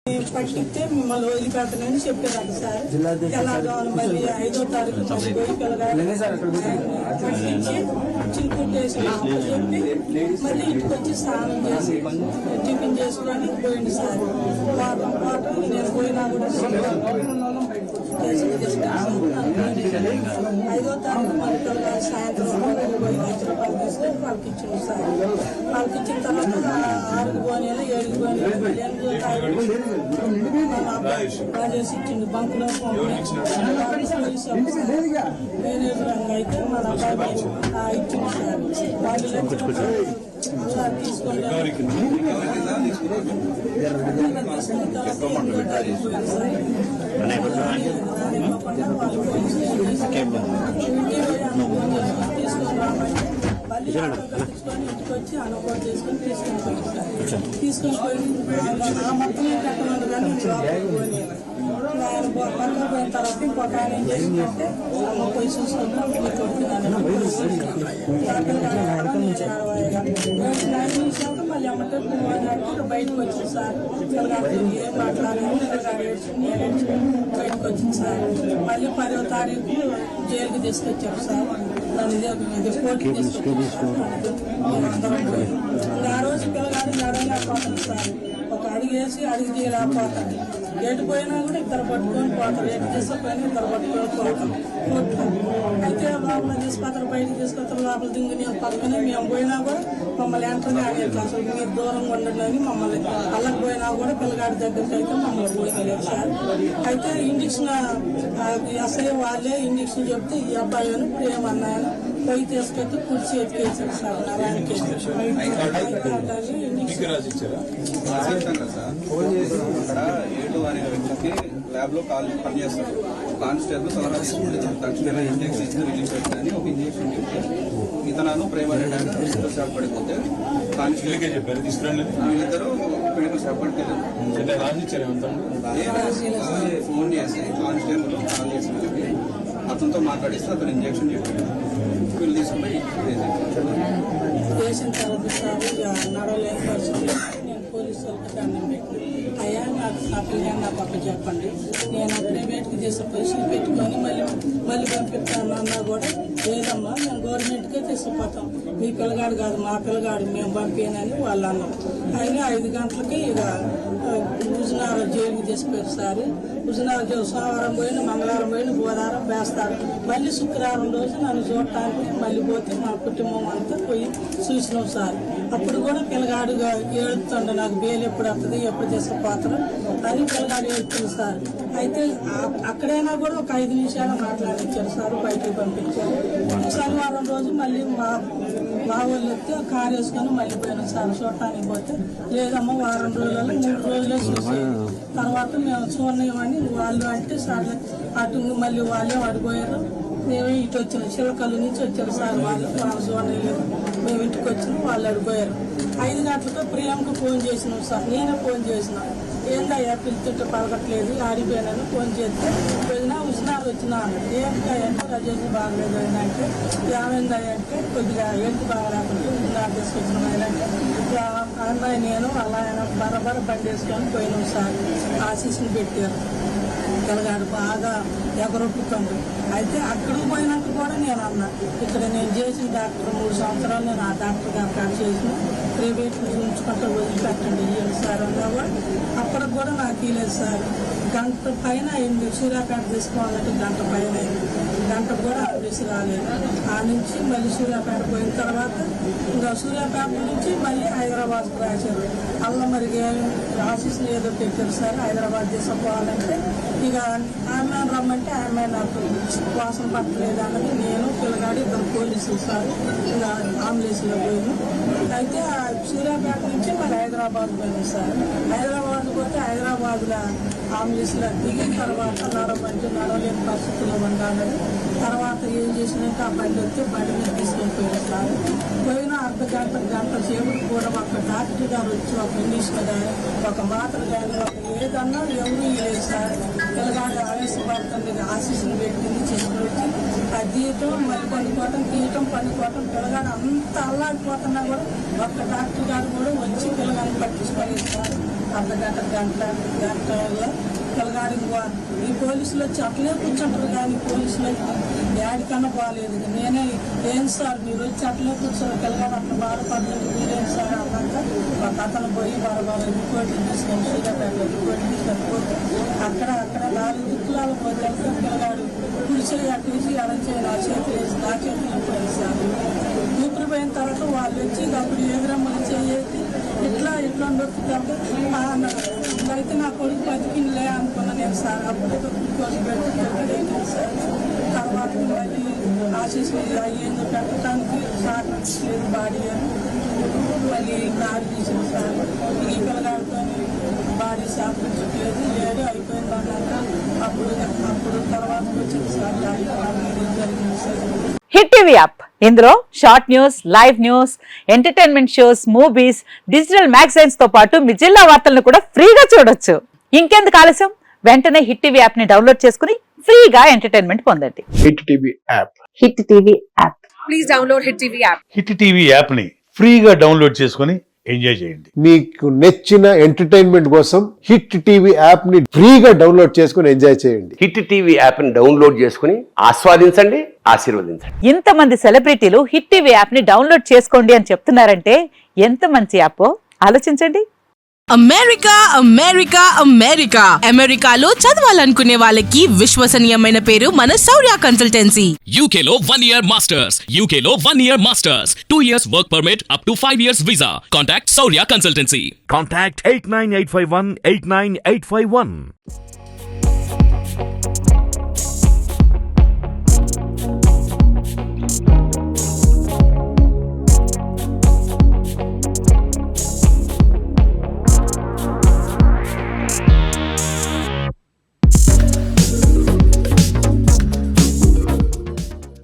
పట్టిస్తే మిమ్మల్ని వదిలిపెడతానని చెప్పారు సార్. తెలంగాణ మళ్ళీ 5వ తారీఖు పట్టించి చిలుకుట్టేసి చెప్పి మళ్ళీ ఇంటికి వచ్చి స్నానం చేసి టిఫిన్ చేసుకొని పోయింది సార్. వాటర్ నేను పోయినా కూడా 5వ తారీఖు మళ్ళీ సాయంత్రం పోయి ₹10 తీసుకొని వాళ్ళకి ఇచ్చింది సార్. వాళ్ళకి ఇచ్చిన తర్వాత 6కి పోనీలు 7కి పోనీలు 8వ తారీఖు రాజేసి ఇచ్చింది బంకులో మేనేజర్ అయితే మన అబ్బాయి ఇచ్చింది సార్. వాళ్ళు తీసుకొని ఇంటికి వచ్చి అనుభవం చేసుకొని తీసుకొని పోయి మొత్తం కట్టమని కానీ ఆయన పక్కన పోయిన తర్వాత ఇంకొక ఆయన ఏం చేసిందంటే పోయి చూసుకుంటాం మళ్ళీ అమ్మటే బయటకు వచ్చింది సార్. ఏం మాట్లాడాలి బయటకు వచ్చింది సార్. మళ్ళీ 10వ తారీఖు జైలుకి తీసుకొచ్చారు సార్. కోర్టుకి తీసుకొచ్చారు. ఆ రోజు పిల్లగాడు నడవలేకపోతుంది సార్. ఒక అడుగు వేసి అడుగు తీయలేకపోతాడు. ఎటు పోయినా కూడా ఇద్దరు పట్టుకొని పోతారు. ఎటు తీసుకుపోయినా ఇద్దరు పట్టుకొని పోతాం. అయితే లోపల తీసుకొస్తారు, బయటకు తీసుకొస్తారు. లోపల దింగి పక్కనే మేము పోయినా కూడా మమ్మల్ని ఎంటనే ఆడేది. అసలు మీరు దూరంగా ఉండడానికి మమ్మల్ని అల్లకి పోయినా కూడా పిల్లగాడి దగ్గరికి అయితే మమ్మల్ని పోయలేదు సార్. అయితే ఇంజక్షన్ అసలు వాళ్ళే ఇంజక్షన్ చెప్తే ఈ అబ్బాయి అని ఇప్పుడు ఏమన్నాయని పోయి తీసుకెళ్తే కుర్చీ ఎత్తికేసారు సార్. నరానికి ల్యాబ్ లో పనిచేస్తారు. కానిస్టేబుల్ సలహా తీసుకుంటే తక్షణ ఇంజక్షన్ రిలీజ్ పెట్టాలని ఒక ఇంజక్షన్ చెప్తే ఇతను ప్రైవేట్ షాప్ పడిపోతే కానిస్టేబుల్ చెప్పారు తీసుకురండి. వీళ్ళిద్దరు మెడికల్ షాప్ పడిపోయారు. ఫోన్ చేసి కానిస్టేబుల్ కాల్ చేసి అతనితో మాట్లాడిస్తే అతను ఇంజక్షన్ చెప్పాడు. వీళ్ళు తీసుకుని చేసిన తర్వాత సార్ నడవలేని పరిస్థితి నేను పోలీసు వాళ్ళకి దండం పెట్టి అయ్యా నాకు నా పిల్లలు నా పక్క చెప్పండి, నేను ప్రైవేట్కి చేసే పొజిషన్ పెట్టుకొని మళ్ళీ పంపిస్తాను అన్నా కూడా లేదమ్మా మేము గవర్నమెంట్కే తీసుకుపోతాం, మీ పిల్లగాడు కాదు మా పిల్లగాడు మేము పంపినని వాళ్ళు అన్నాం. అయినా 5 గంటలకి ఇక హుజనారా జైలుకి తీసుకుపోయారు సార్. హుజనారా జైలు సోమవారం పోయిన, మంగళవారం పోయిన, బుధవారం వేస్తారు. మళ్ళీ శుక్రవారం రోజు నన్ను చూడటానికి మళ్ళీ పోతే మా కుటుంబం అంతా పోయి చూసినాం సార్. అప్పుడు కూడా పిల్లగాడుగా ఏడుతుండ నాకు బెయిల్ ఎప్పుడు వస్తుంది, ఎప్పుడు తీసుకుపోతారు అని పిల్లగాడు ఏడుతుంది సార్. అయితే అక్కడైనా కూడా ఒక 5 నిమిషాలు మాట్లాడించారు సార్, బయటకు పంపించారు. శనివారం రోజు మళ్ళీ మా వాళ్ళు వస్తే కారు వేసుకొని మళ్ళీ పోయినాం సార్. చూడటానికి పోతే లేదమ్మా వారం రోజులలో 3 రోజులే చూసి తర్వాత మేము చూడలేమని వాళ్ళు అంటే సార్ అటు మళ్ళీ వాళ్ళే అడిపోయారు. మేమే ఇటు వచ్చినాం, చిలకల్లు నుంచి వచ్చారు సార్. వాళ్ళు చూడలేదు, మేము ఇంటికి వచ్చినాం, వాళ్ళు అడిపోయారు. 5 గంటలకు ప్రియాంకు ఫోన్ చేసినాం సార్. నేనే ఫోన్ చేసిన, ఏందయ్యా పిలుతుంటే పలకట్లేదు ఆడిపోయానని ఫోన్ చేస్తే పోయినా హుజనార్ వచ్చినా అన్నాడు. ఏంటంటే రజేసి బాగలేదు అంటే ఏమైందయ్యా అంటే కొద్దిగా ఏంటి బాగా రాకుండా హుజనార్ తీసుకొచ్చిన అంటే అమ్మాయి నేను అలా ఆయన బరబర బండి వేసుకొని పోయినాం సార్. ఆశీస్సుని పెట్టారు. పిల్లగాడు బాగా ఎగరొప్పుతుంది. అయితే అక్కడికి పోయినట్టు కూడా నేను అన్నా, ఇక్కడ నేను చేసిన డాక్టర్ 3 సంవత్సరాలు నేను ఆ డాక్టర్ గారు చేసిన ప్రైవేట్ ఉంచుకుంటూ వదిలిపెట్టండి ఇవ్వండి సార్ అన్నా కూడా అప్పటికి కూడా నాకు ఇలేదు సార్. గంట పైన అయింది. సూర్యాపేట తీసుకోవాలంటే గంట పైన అయింది. గంట కూడా ఆఫీస్ రాలేదు. ఆ నుంచి మళ్ళీ సూర్యాపేట పోయిన తర్వాత ఇంకా సూర్యాపేట నుంచి మళ్ళీ హైదరాబాద్కు రాశారు. అల్ల మరి ఆఫీస్లో ఏదో పెట్టారు సార్. హైదరాబాద్ తీసుకుపోవాలంటే ఇక ఆమె రమ్మంటే ఆమె నాకు వాసన పట్టలేదు అన్నది. నేను పిల్లగాడు 2 పోలీసులు సార్ ఇంకా అంబులెన్స్లో పోయాను. అయితే సూర్యాపేట నుంచి మరి హైదరాబాద్ పోయాను సార్. హైదరాబాద్ పోతే హైదరాబాద్లో అంబులెన్స్లో దిగిన తర్వాత నడవలేని పరిస్థితుల్లో ఉండాలని తర్వాత ఏం చేసినాక ఆ బండి వస్తే బండి మీద తీసుకొని పోయాను సార్. పోయిన 1/2 గంట సేపు కూడా ఒక డాక్టర్ గారు వచ్చి ఒక ఇంగ్లీష్లో కానీ ఒక మాత్ర కానీ ఒక ఏదన్నా ఎవరు లేదు సార్. పిల్లగాడు ఆవేశపడుతుంది, ఆశీస్సులు పెట్టింది చేసుకొచ్చి ఆ తీయటం మళ్ళీ పండుకోవటం, తీయటం పండుకోవటం, పిల్లగాడు అంత అల్లాడిపోతున్నా కూడా ఒక్క డాక్టర్ గారు కూడా వచ్చి పిల్లగాడిని పట్టించుకోలేదు సార్. గంటల్లో పిల్లగాడికి ఈ పోలీసులు వచ్చి అట్లే కూర్చుంటారు కానీ పోలీసులు యాడికన్నా బాగాలేదు. నేనే ఏం సార్ మీరు వచ్చి అట్లే కూర్చోరు, పిల్లగాడు అట్లా బాధపడుతుంది మీరేం సార్ అన్నాక ఒక అతను పోయి బాగా రిపోర్ట్లు తీసుకొని సూర్యాపేటలో రిపోర్ట్లు తీసుకొని అక్కడ 4 దిక్కులాల పోతే పిల్లగాడు పులిచేయి అట్టేసి అడంచేయి నా చేతులు వేసి నా చేతులు పోయింది సార్. ఊపిరి పోయిన తర్వాత వాళ్ళు వచ్చి అప్పుడు ఎదురమ్మలు చేసి ఇట్లా నొక్కుతారు అన్నారు. అయితే నా కొడుకు బతికిందిలే అనుకున్నా నేను సార్. అప్పుడు గ్లూకోజ్ పెట్టి సార్. తర్వాత మళ్ళీ ఆశీస్సులు అయ్యేందుకు పెట్టడానికి సార్ లేదు బాడీ అని మళ్ళీ కారు తీసింది సార్. ఈ పిల్లగాడితో బాడీ శాపించట్లేదు, లేడు అయిపోయింది అన్నాక అప్పుడు తర్వాత వచ్చింది సార్. జరిగింది సార్. హిట్ టీవీ యాప్, ఇందులో short news, live news, entertainment shows, movies, digital magazines తో పాటు మీ జిల్లా వార్తలను కూడా ఫ్రీగా చూడొచ్చు. ఇంకెందుకు ఆలస్యం, వెంటనే హిట్ టీవీ యాప్ ని డౌన్లోడ్ చేసుకుని ఫ్రీగా ఎంటర్టైన్మెంట్ పొందండి. Hit TV app. Hit TV app, please download hit TV app. Hit TV app ని ఫ్రీగా డౌన్లోడ్ చేసుకుని ఎంజాయ్ చేయండి. మీకు నచ్చిన ఎంటర్టైన్మెంట్ కోసం హిట్ టీవీ యాప్ ని ఫ్రీగా డౌన్లోడ్ చేసుకుని ఎంజాయ్ చేయండి. హిట్ టీవీ యాప్ ని డౌన్లోడ్ చేసుకుని ఆస్వాదించండి, ఆశీర్వదించండి. ఇంతమంది సెలబ్రిటీలు హిట్ టీవీ యాప్ ని డౌన్లోడ్ చేసుకోండి అని చెప్తున్నారంటే ఎంత మంచి యాప్ ఆలోచించండి. అమెరికాలో చదవాలనుకునే వాళ్ళకి విశ్వసనీయమైన పేరు మన శౌర్య కన్సల్టెన్సీ. UK లో 1 year masters, UK లో 1 year masters, 2 years work permit up to 5 years visa. Contact Saurya Consultancy. Contact 89851 89851.